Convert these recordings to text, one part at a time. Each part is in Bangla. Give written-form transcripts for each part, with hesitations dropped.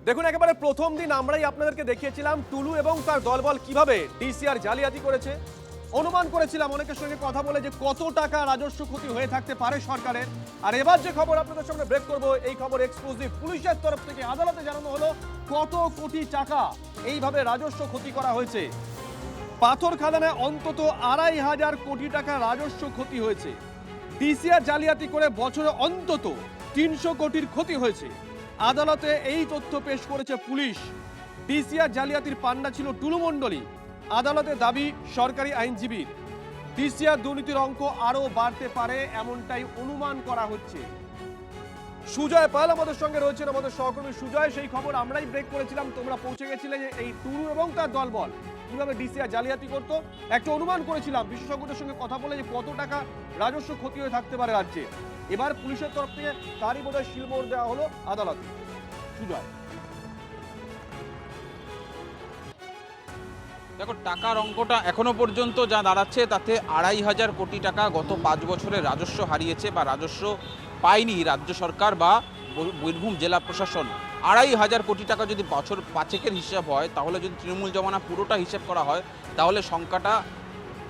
দেখুন, একেবারে প্রথম দিন আমরাই আপনাদেরকে দেখিয়েছিলাম টুলু এবং তার দলবল কিভাবে ডিসিআর জালিয়াতি করেছে। অনুমান করেছিলাম অনেকের সঙ্গে কথা বলে যে কত টাকা রাজস্ব ক্ষতি হয়ে থাকতে পারে সরকারের। আর এবার যে খবর আপনাদের সামনে ব্রেক করব, এই খবর এক্সক্লুসিভ। পুলিশের তরফ থেকে আদালতে জানানো হলো কত কোটি টাকা এইভাবে রাজস্ব ক্ষতি করা হয়েছে। পাথর খাদানে অন্তত ২৫০০ কোটি টাকা রাজস্ব ক্ষতি হয়েছে। ডিসিআর জালিয়াতি করে বছরে অন্তত ৩০০ কোটির ক্ষতি হয়েছে। আদালতে এই তথ্য পেশ করেছে পুলিশ। ডিসিআর জালিয়াতির পান্ডা ছিল টুলু মণ্ডলী। আদালতে দাবি সরকারি আইনজীবীর, ডিসিআর দুর্নীতির অঙ্ক আরো বাড়তে পারে এমনটাই অনুমান করা হচ্ছে। সুজয় পাল আমাদের সঙ্গে রয়েছেন, আমাদের সহকর্মী সুজয়। সেই খবর আমরাই ব্রেক করেছিলাম, তোমরা পৌঁছে গেছিলে যে এই টুলু এবং তার দলবল কিভাবে ডিসিআর জালিয়াতি করতো। একটা অনুমান করেছিলাম বিশেষজ্ঞদের সঙ্গে কথা বলে যে কত টাকা রাজস্ব ক্ষতি হয়ে থাকতে পারে রাজ্যে। এবার পুলিশের তরফ থেকে তারই বোধহয় শিলমোহর দেওয়া হলো আদালতে। সুজয়, দেখো, টাকার অঙ্কটা এখনো পর্যন্ত যা দাঁড়াচ্ছে তাতে ২৫০০ কোটি টাকা গত ৫ বছরে রাজস্ব হারিয়েছে বা রাজস্ব পায়নি রাজ্য সরকার বা বীরভূম জেলা প্রশাসন। ২৫০০ কোটি টাকা যদি বছর পাঁচেকের হিসাব হয়, তাহলে যদি তৃণমূল জমানা পুরোটা হিসাব করা হয়, তাহলে সংখ্যাটা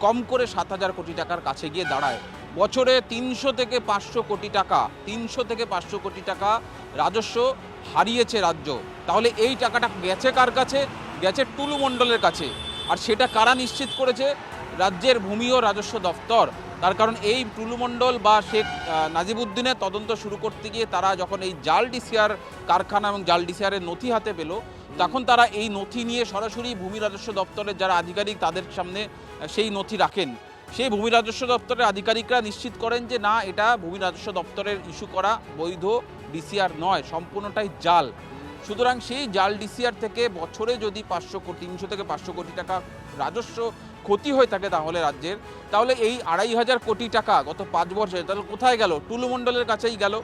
কম করে ৭০০০ কোটি টাকার কাছে গিয়ে দাঁড়ায়। বছরে ৩০০ থেকে ৫০০ কোটি টাকা ৩০০ থেকে ৫০০ কোটি টাকা রাজস্ব হারিয়েছে রাজ্য। তাহলে এই টাকাটা গেছে কার কাছে? গেছে টুলু মণ্ডলের কাছে। আর সেটা কারা নিশ্চিত করেছে? রাজ্যের ভূমি ও রাজস্ব দফতর। তার কারণ এই টুলু মণ্ডল বা শেখ নাজিবুদ্দিনের তদন্ত শুরু করতে গিয়ে তারা যখন এই জাল ডিসিআর কারখানা এবং জাল ডিসিআরের নথি হাতে পেল, তখন তারা এই নথি নিয়ে সরাসরি ভূমি রাজস্ব দপ্তরের যারা আধিকারিক তাদের সামনে সেই নথি রাখেন। সেই ভূমি রাজস্ব দপ্তরের আধিকারিকরা নিশ্চিত করেন যে না, এটা ভূমি রাজস্ব দপ্তরের ইস্যু করা বৈধ ডিসিআর নয়, সম্পূর্ণটাই জাল। সুতরাং সেই জাল ডিসিআর থেকে বছরে যদি ৩০০ থেকে ৫০০ কোটি টাকা রাজস্ব ক্ষতি হয়ে থাকে তাহলে রাজ্যের, তাহলে এই ২৫০০ কোটি টাকা গত ৫ বছরে তাহলে কোথায় গেল? টুলু মণ্ডলের কাছেই গেল।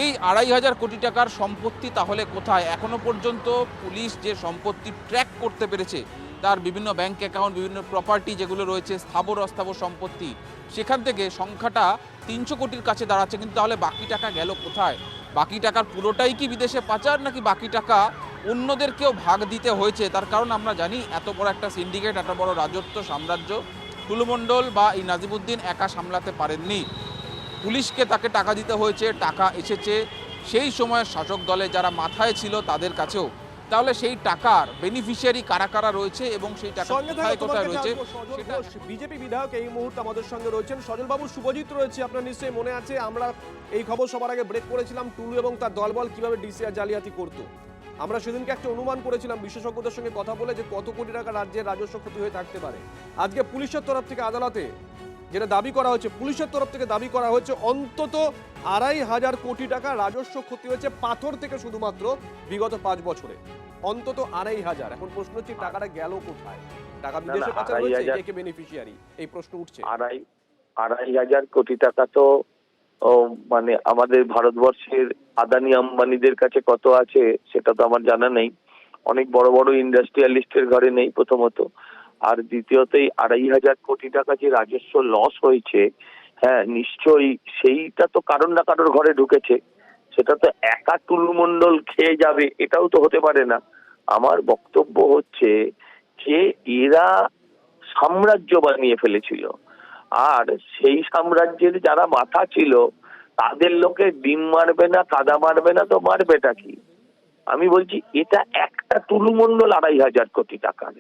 এই ২৫০০ কোটি টাকার সম্পত্তি তাহলে কোথায়? এখনো পর্যন্ত পুলিশ যে সম্পত্তি ট্র্যাক করতে পেরেছে, তার বিভিন্ন ব্যাংক অ্যাকাউন্ট, বিভিন্ন প্রপার্টি যেগুলো রয়েছে, স্থাবর অস্থাবর সম্পত্তি, সেখান থেকে সংখ্যাটা ৩০০ কোটির কাছে দাঁড়াচ্ছে। কিন্তু তাহলে বাকি টাকা গেল কোথায়? বাকি টাকার পুরোটাই কি বিদেশে পাচার, নাকি বাকি টাকা অন্যদেরকেও ভাগ দিতে হয়েছে? তার কারণ আমরা জানি এত বড় একটা সিন্ডিকেট, এত বড় রাজত্ব সাম্রাজ্য টুলু মণ্ডল বা এই নাজিবুদ্দিন একা সামলাতে পারেননি। পুলিশকে তাকে টাকা দিতে হয়েছে, টাকা এসেছে সেই সময় শাসক দলে যারা মাথায় ছিল তাদের কাছেও। তাহলে সেই টাকার বেনিফিশিয়ারি কারা কারা রয়েছে এবং সেই টাকা কোথায় কোথায় রয়েছে? বিজেপি বিধায়ক এই মুহূর্তে আমাদের সঙ্গে রয়েছেন। সজল বাবু, শুভজিৎ রয়েছে। আপনার নিশ্চয়ই মনে আছে আমরা এই খবর সবার আগে ব্রেক করেছিলাম টুলু এবং তার দলবল কিভাবে ডিসিআর জালিয়াতি করতো। আমরা সেদিনকে একটা অনুমান করেছিলাম বিশেষজ্ঞদের সঙ্গে কথা বলে যে কত কোটি টাকা রাজ্যের রাজস্ব ক্ষতি হয়ে থাকতে পারে। আজকে পুলিশের তরফ থেকে আদালতে যেটা দাবি করা হয়েছে, পুলিশের তরফ থেকে দাবি করা হয়েছে অন্তত ২৫০০ কোটি টাকা রাজস্ব ক্ষতি হয়েছে পাথর থেকে শুধুমাত্র বিগত ৫ বছরে। অন্তত ২৫০০। এখন প্রশ্ন হচ্ছে টাকাটা গেল কোথায়? টাকা বিদেশে পাচার হয়েছে, কে কে বেনিফিশিয়ারি, এই প্রশ্ন উঠছে। ২৫০০ কোটি টাকা তো মানে আমাদের ভারতবর্ষের আদানি আম্বানিদের কাছে কত আছে সেটা তো আমার জানা নেই। অনেক বড় বড় ইন্ডাস্ট্রিয়ালিস্টের ঘরে নেই প্রথমত। আর দ্বিতীয়ত এই ২৫০০ কোটি টাকা যে রাজস্ব লস হয়েছে, হ্যাঁ নিশ্চয়ই সেইটা তো কারোর না কারোর ঘরে ঢুকেছে। সেটা তো একা টুলু মণ্ডল খেয়ে যাবে এটাও তো হতে পারে না। আমার বক্তব্য হচ্ছে যে এরা সাম্রাজ্য বানিয়ে ফেলেছিল, আর সেই সাম্রাজ্যের যারা মাথা ছিল তাদের লোকে ডিম মারবে না, কাদা মারবে না তো মারবেটা কি? আমি বলছি এটা একটা টুলু মণ্ডল ২৫০০ কোটি টাকার,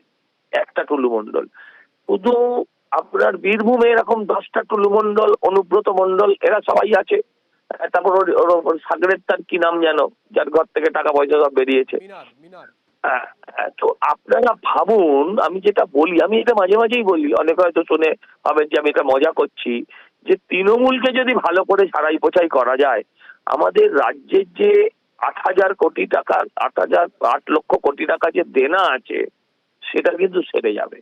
একটা টুলু মণ্ডল। শুধু আপনার বীরভূমে এরকম ১০টা টুলু মণ্ডল, অনুব্রত মণ্ডল, এরা সবাই আছে। তারপর ওর সাগরের তার কি নাম জানো, যার ঘর থেকে টাকা পয়সা সব বেরিয়েছে। তো আপনারা ভাবুন, আমি যেটা বলি, আমি এটা মাঝে মাঝেই বলি, অনেকে হয়তো শুনে ভাবেন যে আমি এটা মজা করছি, যে তৃণমূলকে যদি ভালো করে ছাড়াই পোছাই করা যায়, আমাদের রাজ্যের যে ৮০০০ কোটি টাকা, ৮ লক্ষ কোটি টাকা যে দেনা আছে সেটা কিন্তু সেরে যাবে।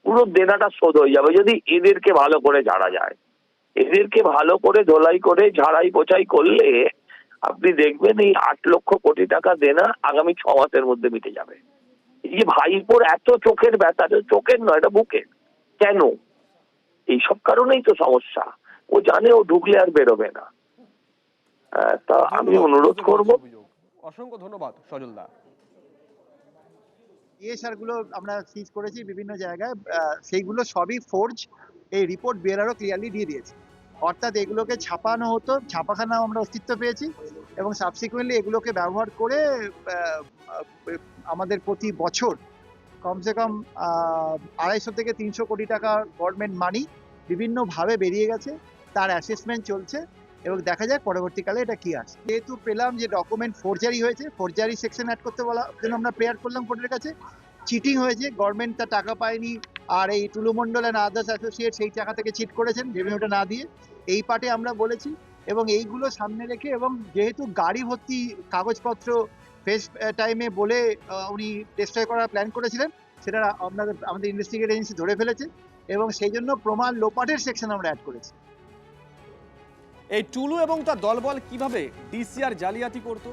পুরো দেনাটা শোধ হয়ে যাবে যদি এদেরকে ভালো করে ঝাড়া যায়। এদেরকে ভালো করে ধোলাই করে ঝাড়াই পোছাই করলে আপনি দেখবেন এই ৮ লক্ষ কোটি টাকা দেনা আগামী ৬ মাসের মধ্যে মিটে যাবে। এই যে ভাইপোর এত চোখের ব্যথা, চোখের নয়, এটা বুকের। কেন? এইসব কারণেই তো সমস্যা। ও জানে ও ঢুকলে আর বেরোবে না। তা আমি অনুরোধ করব। অসংখ্য ধন্যবাদ সজলদা। ESR গুলো আমরা সিজ করেছি বিভিন্ন জায়গায়, সেইগুলো সবই ফোর্জ। এই রিপোর্ট বিএলআরও ক্লিয়ারলি দিয়ে দিয়েছে। অর্থাৎ এগুলোকে ছাপানো হতো, ছাপাখানা আমরা অস্তিত্ব পেয়েছি এবং সাবসিকুয়েন্টলি এগুলোকে ব্যবহার করে আমাদের প্রতি বছর কমসে কম 250 থেকে 300 কোটি টাকা গভর্নমেন্ট মানি বিভিন্নভাবে বেরিয়ে গেছে, তার অ্যাসেসমেন্ট চলছে এবং দেখা যাক পরবর্তীকালে এটা কি আসে। যেহেতু পেলাম যে ডকুমেন্ট ফোরজারি হয়েছে, ফোরজারি সেকশন অ্যাড করতে বলা জন্য আমরা প্রেয়ার করলাম কোর্টের কাছে। চিটিং হয়েছে, গভর্নমেন্ট তার টাকা পায়নি, আর এই টুলু মন্ডল অ্যান্ড আদার্স অ্যাসোসিয়েট সেই টাকা থেকে চিট করেছেন রেভিনিউটা না দিয়ে, এই পার্টে আমরা বলেছি। এবং এইগুলো সামনে রেখে এবং যেহেতু গাড়ি ভর্তি কাগজপত্র ফেস টাইমে বলে উনি ডিস্ট্রয় করার প্ল্যান করেছিলেন, সেটা আমাদের ইনভেস্টিগেট এজেন্সি ধরে ফেলেছে এবং সেই জন্য প্রমাণ লোপাটের সেকশন আমরা অ্যাড করেছি। এই টুলু এবং তার দলবল কিভাবে ডিসিআর জালিয়াতি করত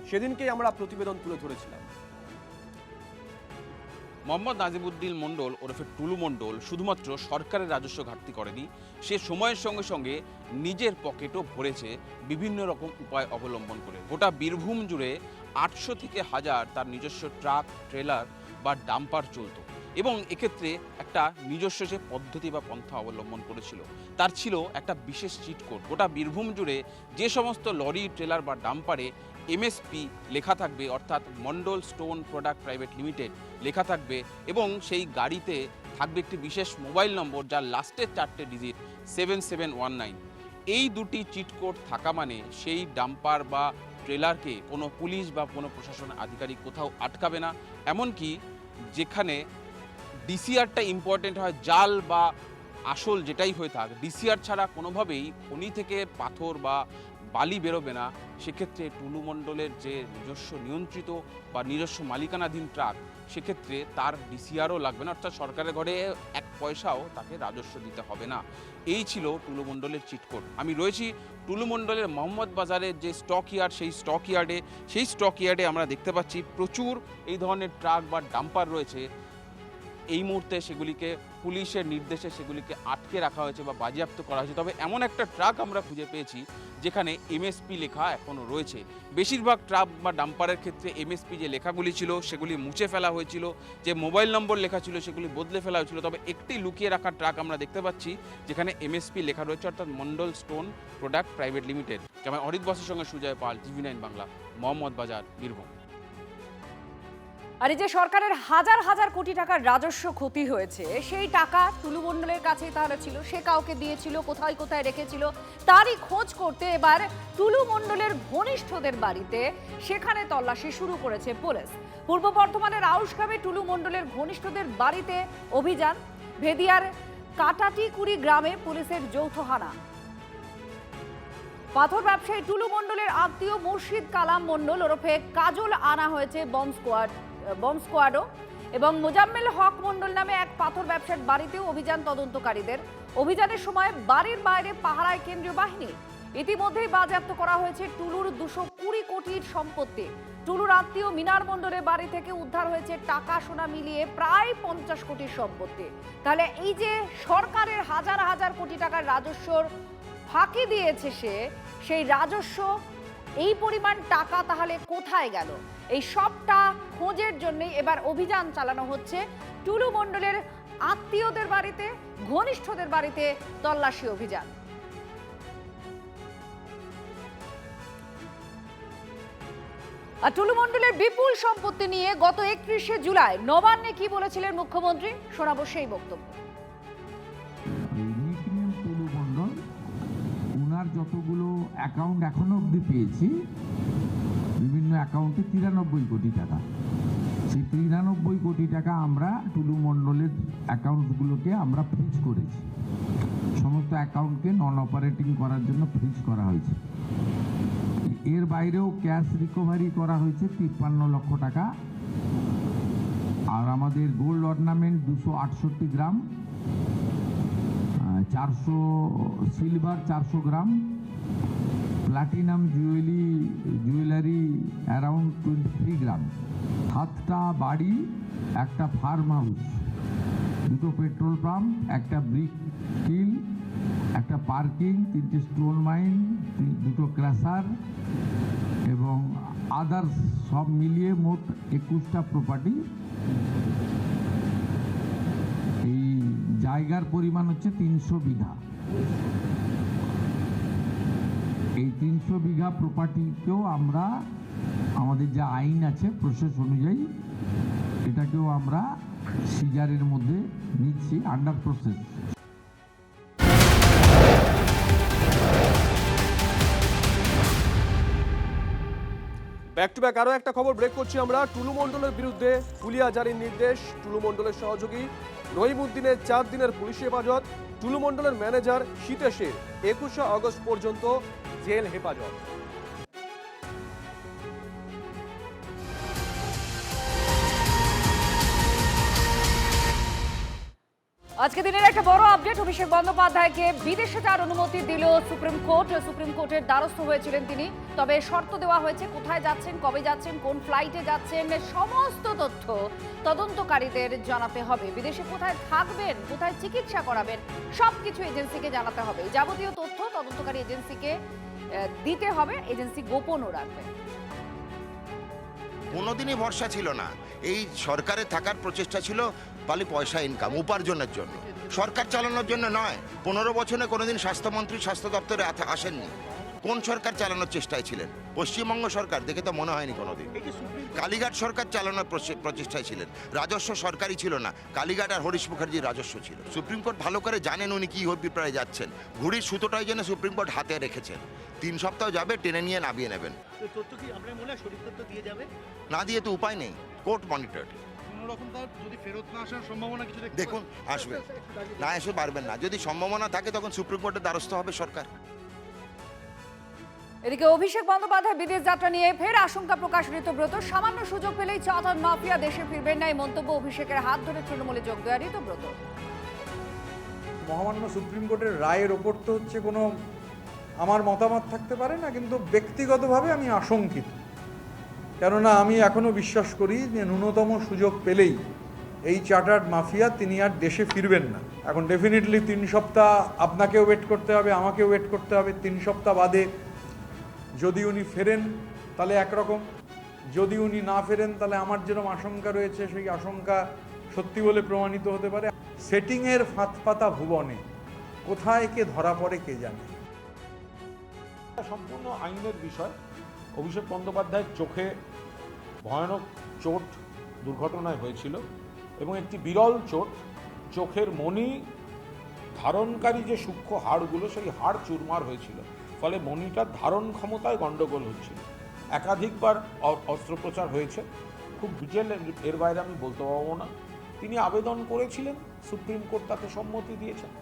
সেদিনকেই আমরা প্রতিবেদন তুলে ধরেছিলাম। মোহাম্মদ নাজিমুদ্দিন মণ্ডল ওরফে টুলু মণ্ডল শুধুমাত্র সরকারের রাজস্ব ঘাটতি করেনি, সে সময়ের সঙ্গে সঙ্গে নিজের পকেটও ভরেছে বিভিন্ন রকম উপায় অবলম্বন করে। গোটা বীরভূম জুড়ে 800 থেকে 1000 তার নিজস্ব ট্রাক, ট্রেলার বা ডাম্পার চলত এবং এক্ষেত্রে একটা নিজস্ব যে পদ্ধতি বা পন্থা অবলম্বন করেছিল, তার ছিল একটা বিশেষ চিট কোড। গোটা বীরভূম জুড়ে যে সমস্ত লরি, ট্রেলার বা ডাম্পারে এমএসপি লেখা থাকবে, অর্থাৎ Mondal stone product private limited লেখা থাকবে এবং সেই গাড়িতে থাকবে একটি বিশেষ মোবাইল নম্বর যার লাস্টের 4টে ডিজিট 7719। এই দুটি চিট কোড থাকা মানে সেই ডাম্পার বা ট্রেলারকে কোনো পুলিশ বা কোনো প্রশাসনের আধিকারিক কোথাও আটকাবে না। এমনকি যেখানে ডিসিআরটা ইম্পর্টেন্ট হয়, জাল বা আসল যেটাই হয়ে থাক, ডিসিআর ছাড়া কোনোভাবেই খনি থেকে পাথর বা বালি বেরোবে না। সেক্ষেত্রে টুলু মণ্ডলের যে নিজস্ব নিয়ন্ত্রিত বা নিজস্ব মালিকানাধীন ট্রাক, সেক্ষেত্রে তার ডিসিআরও লাগবে না, অর্থাৎ সরকারের ঘরে 1 পয়সাও তাকে রাজস্ব দিতে হবে না। এই ছিল টুলু মণ্ডলের চিটকোড। আমি রয়েছি টুলু মণ্ডলের মোহাম্মদ বাজারের যে স্টক ইয়ার্ড, সেই স্টক ইয়ার্ডে আমরা দেখতে পাচ্ছি প্রচুর এই ধরনের ট্রাক বা ডাম্পার রয়েছে। এই মুহূর্তে সেগুলিকে পুলিশের নির্দেশে সেগুলিকে আটকে রাখা হয়েছে বা বাজেয়াপ্ত করা হয়েছে। তবে এমন একটা ট্রাক আমরা খুঁজে পেয়েছি যেখানে এমএসপি লেখা এখনও রয়েছে। বেশিরভাগ ট্রাক বা ডাম্পারের ক্ষেত্রে এমএসপি যে লেখাগুলি ছিল সেগুলি মুছে ফেলা হয়েছিল, যে মোবাইল নম্বর লেখা ছিল সেগুলি বদলে ফেলা হয়েছিল। তবে একটি লুকিয়ে রাখা ট্রাক আমরা দেখতে পাচ্ছি যেখানে এমএসপি লেখা রয়েছে, অর্থাৎ Mondal stone product private limited. যেমন অরিত বসের সঙ্গে সুজয় পাল, TV9 বাংলা, মোহাম্মদ বাজার, বীরভূম। আর এই যে সরকারের হাজার হাজার কোটি টাকার রাজস্ব ক্ষতি হয়েছে, সেই টাকা টুলু মণ্ডলের কাছেই তাহলে ছিল, সে কাউকে দিয়েছিল, কোথায় কোথায় রেখেছিল, তারই খোঁজ করতে এবার টুলু মণ্ডলের ঘনিষ্ঠদের বাড়িতে সেখানে তল্লাশি শুরু করেছে পুলিশ। পূর্ব বর্ধমানের আউশগ্রামে টুলু মণ্ডলের ঘনিষ্ঠদের বাড়িতে অভিযান, ভেদিয়ার কাটাটিকুড়ি গ্রামে পুলিশের যৌথ হানা। পাথর ব্যবসায়ী টুলু মণ্ডলের আত্মীয় মুর্শিদ কালাম মণ্ডল ওরফে কাজল আনা হয়েছে বম্ব স্কোয়াডও এবং মোজাম্মেল হক মণ্ডল নামে এক পাথর ব্যবসায়ীর বাড়িতেও অভিযান তদন্তকারীদের। অভিযানের সময় বাড়ির বাইরে পাহারায় কেন্দ্রীয় বাহিনী। ইতিমধ্যেই বাজেয়াপ্ত করা হয়েছে টুলুর 220 কোটির সম্পত্তি। টুলুর আত্মীয় মিনার মণ্ডলের বাড়ি থেকে উদ্ধার হয়েছে টাকা সোনা মিলিয়ে প্রায় 50 কোটির সম্পত্তি। তাহলে এই যে সরকারের হাজার হাজার কোটি টাকার রাজস্বর ফাঁকি দিয়েছে সেই রাজস্ব, এই পরিমাণ টাকা তাহলে কোথায় গেল, এই সবটা খোঁজের জন্যই এবার অভিযান চালানো হচ্ছে টুলু মণ্ডলের আত্মীয়দের বাড়িতে, ঘনিষ্ঠদের বাড়িতে তল্লাশি অভিযান। আর টুলু মণ্ডলের বিপুল সম্পত্তি নিয়ে গত 31শে জুলাই নবান্নে কি বলেছিলেন মুখ্যমন্ত্রী, শোনাবো সেই বক্তব্য। যতগুলো অ্যাকাউন্ট এখনো অবধি পেয়েছি, বিভিন্ন অ্যাকাউন্টে 93 কোটি টাকা। সেই 93 কোটি টাকা আমরা টুলু মণ্ডলের অ্যাকাউন্টগুলোকে আমরা ফ্রিজ করেছি। সমস্ত অ্যাকাউন্টকে নন অপারেটিং করার জন্য ফ্রিজ করা হয়েছে। এর বাইরেও ক্যাশ রিকভারি করা হয়েছে 53 লক্ষ টাকা। আর আমাদের গোল্ড অর্নামেন্ট 268 গ্রাম, 400 সিলভার 400 গ্রাম, প্লাটিনাম জুয়েলারি অ্যারাউন্ড 23 গ্রাম, 7টা বাড়ি, একটা ফার্ম হাউস, 2টো পেট্রোল পাম্প, একটা ব্রিক কিল, একটা পার্কিং, 3টে স্টোন মাইন, 2টো ক্র্যাশার এবং আদার্স সব মিলিয়ে মোট 21টা প্রপার্টি জায়গার পরিমাণ হচ্ছে 300 বিঘা। এই 300 বিঘা প্রপার্টিকেও আমরা আমাদের যে আইন আছে প্রসেস অনুযায়ী এটাকেও আমরা সিজারের মধ্যে নিচ্ছি, under process. Back to back আরো একটা খবর ব্রেক করছি আমরা। টুলু মণ্ডলের বিরুদ্ধে হুলিয়া জারির নির্দেশ। টুলু মণ্ডলের সহযোগী রহিমউদ্দিনের 4 দিনের পুলিশি হেফাজত। টুলু মণ্ডলের ম্যানেজার শীতেশের 21শে আগস্ট পর্যন্ত জেল হেফাজত। আজকে দিনের একটা বড় আপডেট, অভিষেক বন্দ্যোপাধ্যায়কে বিদেশে যাওয়ার অনুমতি দিল সুপ্রিম কোর্ট। সুপ্রিম কোর্টের দ্বারস্থ হয়েছিলেন তিনি, তবে শর্ত দেওয়া হয়েছে কোথায় যাচ্ছেন, কবে যাচ্ছেন, কোন ফ্লাইটে যাচ্ছেন সমস্ত তথ্য তদন্তকারীদের জানাতে হবে। বিদেশে কোথায় থাকবেন, কোথায় চিকিৎসা করাবেন সবকিছু এজেন্সিকে জানাতে হবে। যাবতীয় তথ্য তদন্তকারী এজেন্সিকে দিতে হবে, এজেন্সি গোপনও রাখবে। কোনোদিনই ভরসা ছিল না, এই সরকারে থাকার প্রচেষ্টা ছিল খালি পয়সা ইনকাম উপার্জনের জন্য, সরকার চালানোর জন্য নয়। 15 বছরে কোনোদিন স্বাস্থ্যমন্ত্রী স্বাস্থ্য দপ্তরে আসেননি। কোন সরকার চালানোর চেষ্টায় ছিলেন? পশ্চিমবঙ্গ সরকার, দেখে তো মনে হয়নি কোনোদিন। কালীঘাট সরকার চালানোর প্রচেষ্টায় ছিলেন, রাজস্ব সরকারই ছিল না, কালীঘাট আর হরিশ মুখার্জির রাজস্ব ছিল। সুপ্রিম কোর্ট ভালো করে জানেন উনি কি অভিপ্রায়ে যাচ্ছেন। ঘুড়ির সুতোটাই যেন সুপ্রিম কোর্ট হাতে রেখেছেন। 3 সপ্তাহ যাবে, টেনে নিয়ে নামিয়ে নেবেন। না দিয়ে তো উপায় নেই, কোর্ট মনিটর। দেখুন আসবে না, এসে পারবেন না। যদি সম্ভাবনা থাকে তখন সুপ্রিম কোর্টের দ্বারস্থ হবে সরকার। এদিকে অভিষেক বন্দ্যোপাধ্যায় বিদেশ যাত্রা নিয়ে ফের আশঙ্কা প্রকাশ ঋতব্রত। সামান্য সুযোগ পেলেই চাঁদার মাফিয়া দেশে ফিরবেন না, এই মন্তব্য অভিষেকের হাত ধরে তৃণমূলে যোগ দেওয়া ঋতব্রত। মহামান্য সুপ্রিম কোর্টের রায়ের ওপর তো হচ্ছে কোনো আমার মতামত থাকতে পারে না, কিন্তু ব্যক্তিগতভাবে আমি আশঙ্কিত। কেননা আমি এখনও বিশ্বাস করি যে ন্যূনতম সুযোগ পেলেই এই চার্টার্ড মাফিয়া তিনি আর দেশে ফিরবেন না। এখন ডেফিনেটলি 3 সপ্তাহ আপনাকেও ওয়েট করতে হবে, আমাকেও ওয়েট করতে হবে। 3 সপ্তাহ বাদে যদি উনি ফেরেন তাহলে একরকম, যদি উনি না ফেরেন তাহলে আমার যেরকম আশঙ্কা রয়েছে সেই আশঙ্কা সত্যি বলে প্রমাণিত হতে পারে। সেটিংয়ের ফাঁদ পাতা ভুবনে কোথায় কে ধরা পড়ে কে জানে। সম্পূর্ণ আইনের বিষয়। অভিষেক বন্দ্যোপাধ্যায়ের চোখে ভয়ানক চোট দুর্ঘটনায় হয়েছিল এবং একটি বিরল চোট, চোখের মণি ধারণকারী যে সূক্ষ্ম হাড়গুলো সেই হাড় চুরমার হয়েছিল, ফলে মণিটার ধারণ ক্ষমতায় গণ্ডগোল হচ্ছিল। একাধিকবার অস্ত্রোপচার হয়েছে, খুব ডিটেল এর বাইরে আমি বলতে পারবো না। তিনি আবেদন করেছিলেন, সুপ্রিম কোর্ট তাকে সম্মতি দিয়েছেন।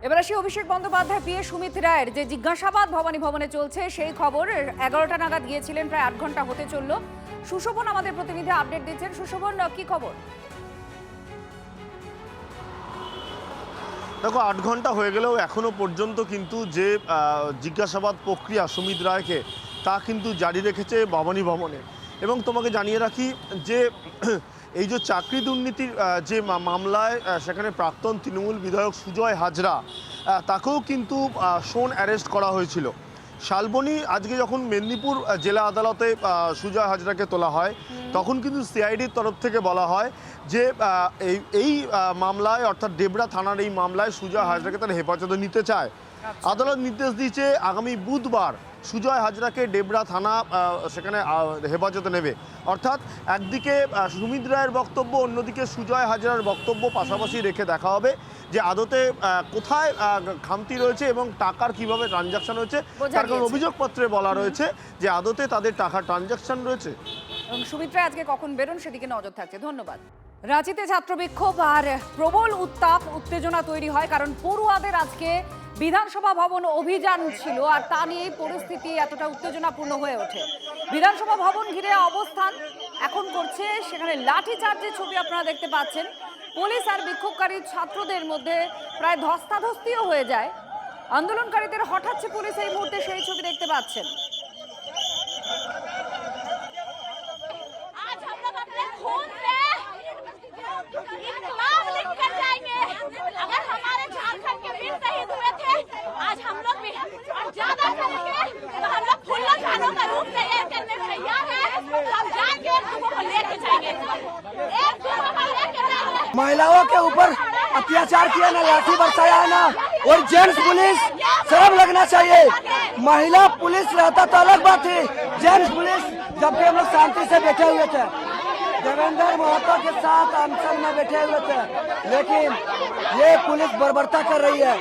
এবার আসি অভিষেক বন্দ্যোপাধ্যায় পিএ সুমিত রায়ের যে জিজ্ঞাসাবাদ ভবানী ভবনে চলছে সেই খবর। 11টা নাগাদ গিয়েছিলেন, প্রায় 8 ঘন্টা হতে চলল। সুশোভন আমাদের প্রতিনিধি আপডেট দিচ্ছেন। সুশোভন, কি খবর? দেখো, 8 ঘন্টা হয়ে গেলেও এখনো পর্যন্ত কিন্তু যে জিজ্ঞাসাবাদ প্রক্রিয়া সুমিত রায়কে তা কিন্তু জারি রেখেছে ভবানী ভবনে। এবং তোমাকে জানিয়ে রাখি যে এই যে চাকরি দুর্নীতির যে মামলায় সেখানে প্রাক্তন তৃণমূল বিধায়ক সুজয় হাজরা তাকেও কিন্তু অ্যারেস্ট করা হয়েছিল। শালবনী আজকে যখন মেদিনীপুর জেলা আদালতে সুজয় হাজরাকে তোলা হয় তখন কিন্তু সিআইডির তরফ থেকে বলা হয় যে এই মামলায় অর্থাৎ ডেবরা থানার এই মামলায় সুজয় হাজরাকে তারা হেফাজতে নিতে চায়। আদালত নির্দেশ দিয়েছে আগামী বুধবার সুজয় হাজরাকে ডেবরা থানা সেখানে হেফাজতে নেবে। অর্থাৎ একদিকে সুমিত রায়ের বক্তব্য, অন্যদিকে সুজয় হাজরার বক্তব্য পাশাপাশি রেখে দেখা হবে যে আদতে কোথায় খামতি রয়েছে এবং টাকার কিভাবে ট্রানজাকশন হয়েছে। তার কারণ অভিযোগপত্রে বলা রয়েছে যে আদতে তাদের টাকার ট্রানজাকশন রয়েছে। এবং সুমিত রায় আজকে কখন বেরোন সেদিকে নজর থাকছে। ধন্যবাদ। রাঁচিতে ছাত্র বিক্ষোভ আর প্রবল উত্তাপ উত্তেজনা তৈরি হয়, কারণ পড়ুয়াদের আজকে বিধানসভা ভবন অভিযান ছিল আর তা নিয়ে পরিস্থিতি এতটা উত্তেজনাপূর্ণ হয়ে ওঠে। বিধানসভা ভবন ঘিরে অবস্থান এখন করছে, সেখানে লাঠিচার্জের ছবি আপনারা দেখতে পাচ্ছেন। পুলিশ আর বিক্ষোভকারী ছাত্রদের মধ্যে প্রায় ধস্তাধস্তিও হয়ে যায়। আন্দোলনকারীদের হঠাৎ পুলিশ এই মুহূর্তে সেই ছবি দেখতে পাচ্ছেন। आज हम लोग भी और ज्यादा करेंगे तो हम लोग फूल खानों का रूप तैयार करने तैयार है। हम जाएंगे, हमको लेके जाएंगे। एक महिलाओं के ऊपर अत्याचार किया ना, लाठी बरसाया ना, और जेंट्स पुलिस शर्म लगना चाहिए। महिला पुलिस रहता तो अलग बात थी, जेंट्स पुलिस, जबकि हम लोग शांति से बैठे हुए थे, देवेंद्र महतो के साथ अनशन में बैठे हुए थे, लेकिन ये पुलिस बर्बरता कर रही है।